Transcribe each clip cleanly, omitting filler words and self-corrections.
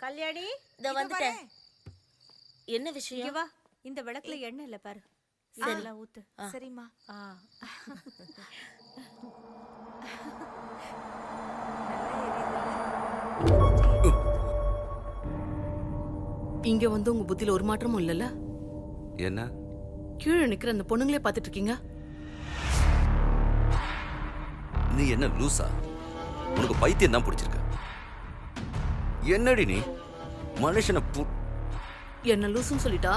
கல்யாணி இதோ வந்துட்டேன். என்ன விஷயம்? வா, இந்த விளக்குல எண்ணெய் இல்ல பாரு. இதெல்லாம் ஊத்து. சரிம்மா. இங்க வந்து உங்க புத்தியில ஒரு மாற்றமும் இல்லல்ல? என்ன? கீழே நிக்கிற அந்த பொண்ணுங்களே பாத்துட்டு இருக்கீங்க. நீ என்ன லூசா? உனக்கு பைத்தியம் தான் பிடிச்சிருக்க. என்னடி நீ மனுஷனை என்ன லூசுன்னு சொல்லிட்டா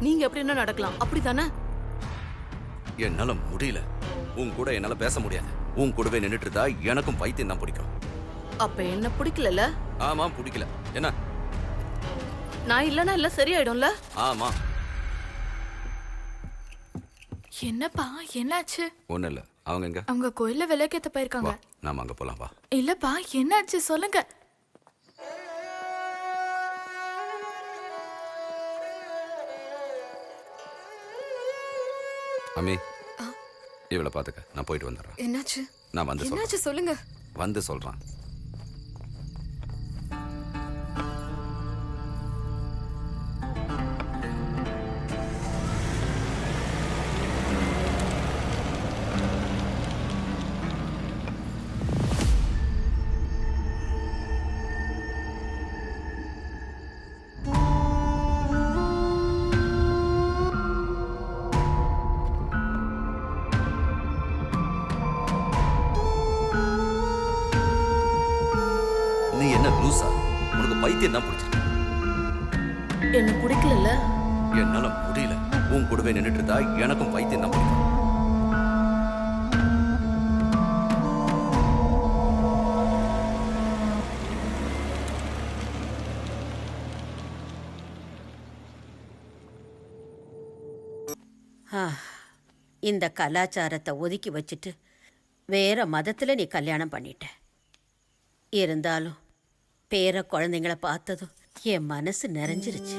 நீங்க எப்படி என்ன நடக்கலாம்? அப்படித்தானே? என்னால முடியல. உன் கூட என்னால பேச முடியாது. உன் கூடவே நின்னுட்டு இருந்தா எனக்கும் பைத்தியம் தான் பிடிக்கும். அப்ப என்ன பிடிக்கல? ஆமா, பிடிக்கல. என்ன? நான் இல்லனா இல்ல சரியாயிடும்ல? ஆமா. என்னப்பா என்னாச்சு? ஒண்ணு இல்ல. அவங்க எங்க? அவங்க கோயில்ல விளக்கேத்த போயிருக்காங்க. நாம அங்க போலாம் வா. இல்லப்பா என்னாச்சு சொல்லுங்க. அம்மி, இவளை பாத்துக்க. நான் போயிட்டு வந்துடுறேன். என்னாச்சு? நான் வந்து என்னாச்சு சொல்லுங்க. வந்து சொல்றேன். நீ என்ன லூசா? உனக்கு பைத்தியம் தான் பிடிச்சிருக்கு. என்ன பிடிக்கல? என்னால முடியல. உன் கூடவே நின்னுட்டு இருந்தா எனக்கும் பைத்தியம் தான் பிடிக்கும். இந்த கலாச்சாரத்தை ஒதுக்கி வச்சுட்டு வேற மதத்துல நீ கல்யாணம் பண்ணிட்ட. இருந்தாலும் பேர குழந்தைங்கள பார்த்ததும் என் மனசு நிறைஞ்சிருச்சு.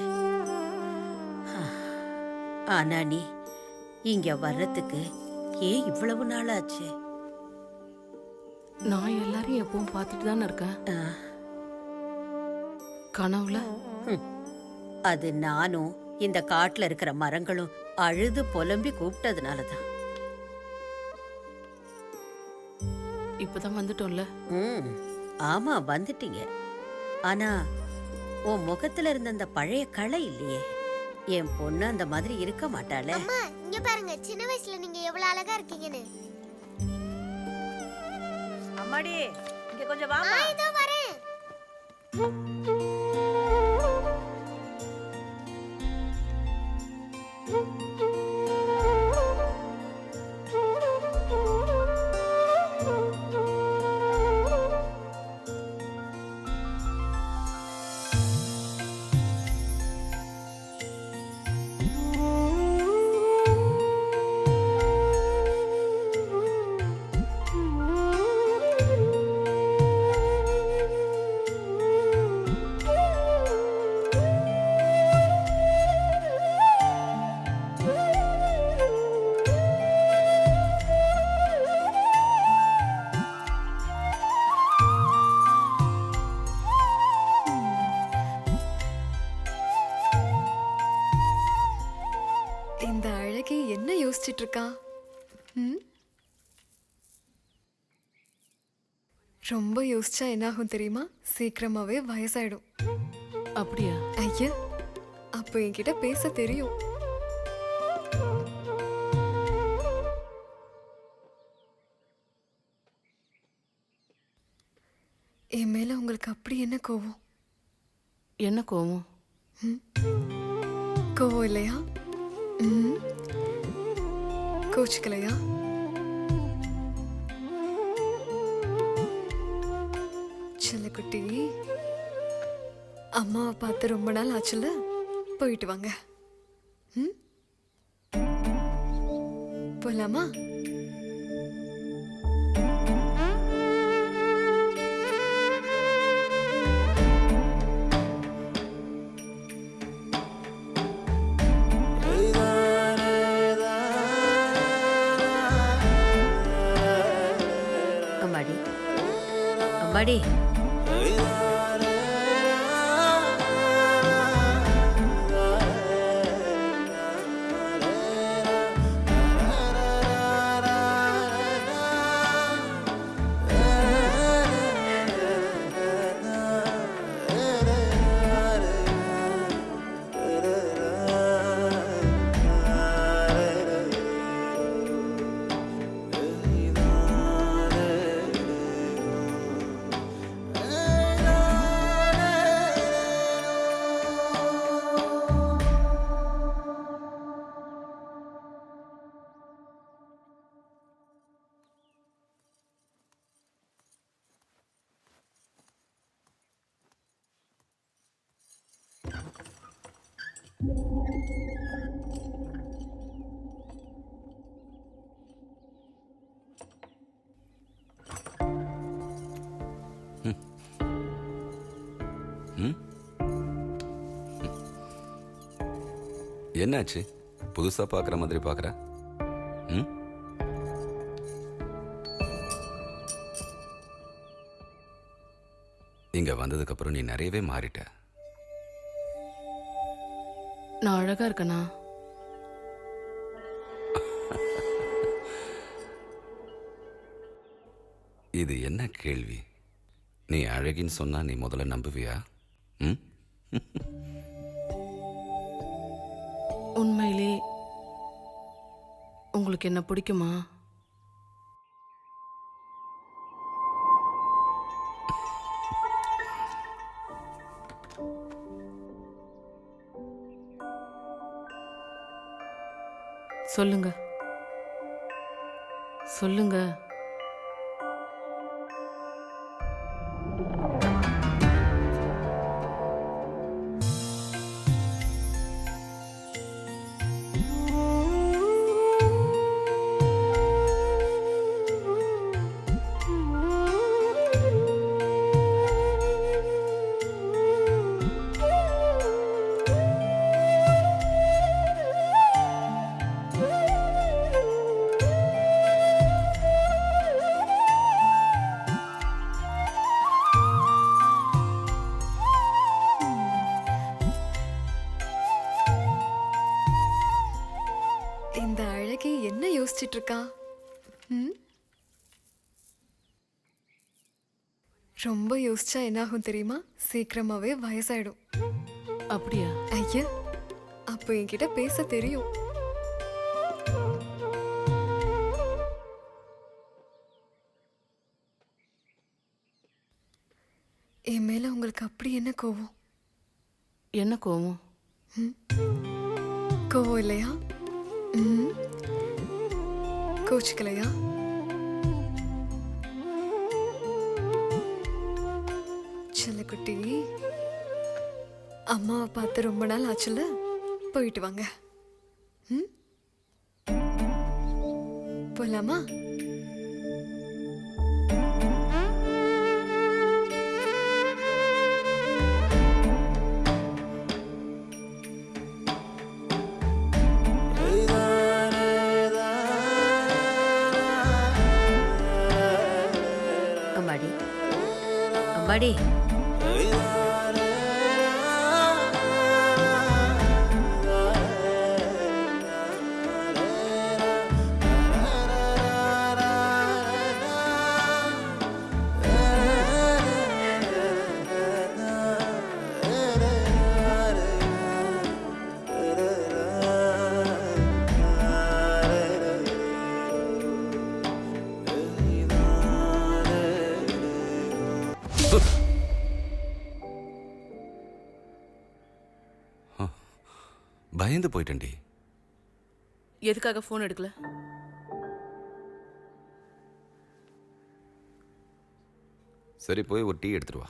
ஆனா நீ இங்க வர்றதுக்கு ஏன் இவ்வளவு நாள் ஆச்சு? நான் எல்லாரையும் எப்பவும் பார்த்துட்டு தானே இருக்கேன். கனவுல அது நானும் இந்த காட்டுல இருக்கிற மரங்களும் அழுது புலம்பி கூப்பிட்டதுனாலதான். இப்பதான் வந்துட்டோம்ல. ஆமா, வந்துட்டீங்க. ஆனா உன் முகத்துல இருந்த அந்த பழைய களை இல்லையே. என் பொண்ணு அந்த மாதிரி இருக்க மாட்டாளே. அம்மா இங்க பாருங்க, சின்ன வயசுல நீங்க எவ்வளவு அழகா இருக்கீங்கன்னு. அம்மாடி, இங்க கொஞ்சம் வாமா. இதோ வரேன். இந்த அழகி என்ன யோசிச்சுட்டு இருக்கா? ரொம்ப யோசிச்சா என்ன ஆகும் தெரியுமா? சீக்கிரமாவே வயசாயிடும். அப்படியா? ஐயா, அப்போ என்கிட்ட பேச தெரியும். என் மேல உங்களுக்கு அப்படி என்ன கோவம்? என்ன கோவம்? கோவம் இல்லையா? கோச்சுக்கலையா? செல்லக்குட்டி, அம்மாவை பார்த்து ரொம்ப நாள் ஆச்சுல்ல, போயிட்டு வாங்க. போலாமா? அம்மாடி, என்னாச்சு? புதுசா பார்க்குற மாதிரி பார்க்குற? ம், இங்க வந்ததுக்கு அப்புறம் நீ நிறையவே மாறிட்ட. நான் அழகா இருக்கேனா? இது என்ன கேள்வி? நீ அழகின்னு சொன்னா நீ முதல்ல நம்புவியா? ம், உண்மையிலே உங்களுக்கு என்ன பிடிக்குமா? சொல்லுங்க சொல்லுங்க. இந்த அழகி என்ன யோசிச்சிட்டு இருக்கா? ம்? ரொம்ப யோசிச்சா என்ன ஆகும் தெரியுமா? சீக்கிரமாவே வயசாயிடும். அப்படியா? ஐயா, அப்போ என்கிட்ட பேச தெரியும். என் மேல உங்களுக்கு அப்படி என்ன கோவம்? என்ன கோவம்? கோவம் இல்லையா? ம். கோச்சுக்கலையா? செல்லக்குட்டி, அம்மாவை பார்த்து ரொம்ப நாள் ஆச்சுல்ல, போயிட்டு வாங்க. ம்? போலாமா? அம்மாடி, அம்மாடி, பயந்து போயிட்டேன்டி. எதுக்காக ஃபோன் எடுக்கல? சரி, போய் ஒரு டீ எடுத்துட்டு வா.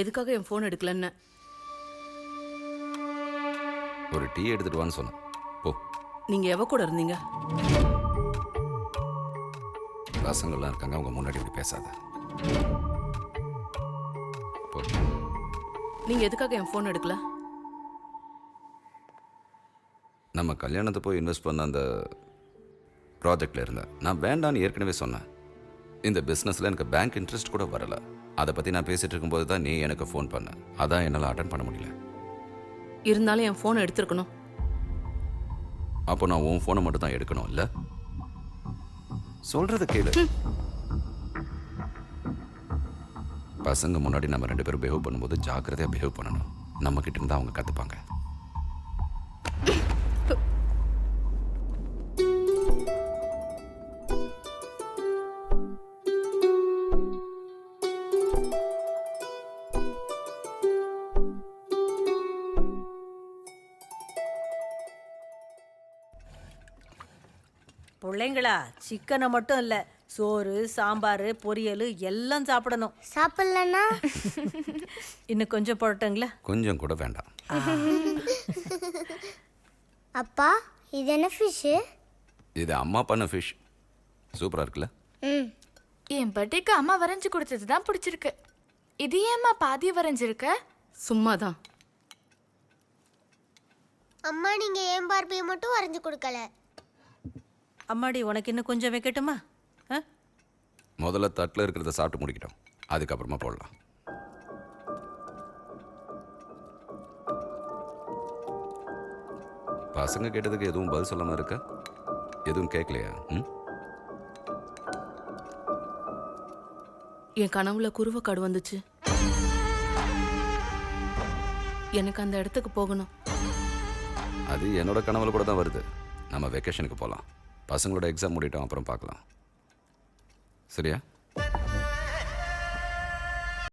எதுக்காக என் ஃபோன் எடுக்கலன்னு? ஒரு டீ எடுத்துட்டு வான்னு சொன்னேன். போ. நீங்க எவ கூட இருந்தீங்க? பசங்கள்லாம் இருக்காங்க, அவங்க முன்னாடி இப்படி பேசாத. போ. நீங்க எதுக்காக என் ஃபோன் எடுக்கல? நம்ம கல்யாணத்தை போய் இன்வெஸ்ட் பண்ண அந்த ப்ராஜெக்டில் இருந்தேன். நான் வேண்டான்னு ஏற்கனவே சொன்னேன். இந்த பிஸ்னஸில் எனக்கு பேங்க் இன்ட்ரெஸ்ட் கூட வரலை. அதை பற்றி நான் பேசிகிட்டு இருக்கும்போது தான் நீ எனக்கு ஃபோன் பண்ண. அதான் என்னால் அட்டன் பண்ண முடியல. இருந்தாலும் என் ஃபோனை எடுத்துருக்கணும். அப்போ நான் உன் ஃபோனை மட்டும் தான் எடுக்கணும் இல்லை? சொல்கிறத கேளு. பசங்க முன்னாடி நம்ம 2 பேரும் பிஹேவ் பண்ணும்போது ஜாக்கிரதையாக பிஹேவ் பண்ணணும். நம்மக்கிட்ட இருந்தால் அவங்க கற்றுப்பாங்க. பிள்ளைங்களா, சிக்கனை மட்டும் இல்ல, சோறு, சாம்பார், பொரியல் எல்லாம் சாப்பிடணும். சாப்பிடலன்னா இன்னும் கொஞ்சம் போடட்டுங்களா? கொஞ்சம் கூட வேண்டாம். அப்பா இது என்ன ஃபிஷ்ஷு? இது அம்மா பண்ண ஃபிஷ் சூப்பராக இருக்குல்ல? ம். என் பர்த்டேக்கு அம்மா வரைஞ்சு கொடுத்தது தான் பிடிச்சிருக்கு. இது ஏம்மா பாதி வரைஞ்சிருக்க? சும்மாதான். அம்மா நீங்க ஏன் பார்பியை மட்டும் வரைஞ்சு கொடுக்கல? அம்மாடி உனக்கு இன்னும் கொஞ்சம் வைக்கட்டுமா? ஆ? முதல்ல தட்டில் இருக்கிறத சாப்பிட்டு முடிக்கிட்டோம், அதுக்கப்புறமா போடலாம். பசங்க கேட்டதுக்கு எதுவும் பதில் சொல்லாம இருக்க? எதுவும் கேட்கலையா? ம். என் கனவுல குருவக்காடு வந்துச்சு. எனக்கு அந்த இடத்துக்கு போகணும். அது என்னோட கனவுல கூட தான் வருது. நம்ம வெக்கேஷனுக்கு போகலாம். பசங்களோட எக்ஸாம் முடிட்டோம், அப்புறம் பார்க்கலாம். சரியா?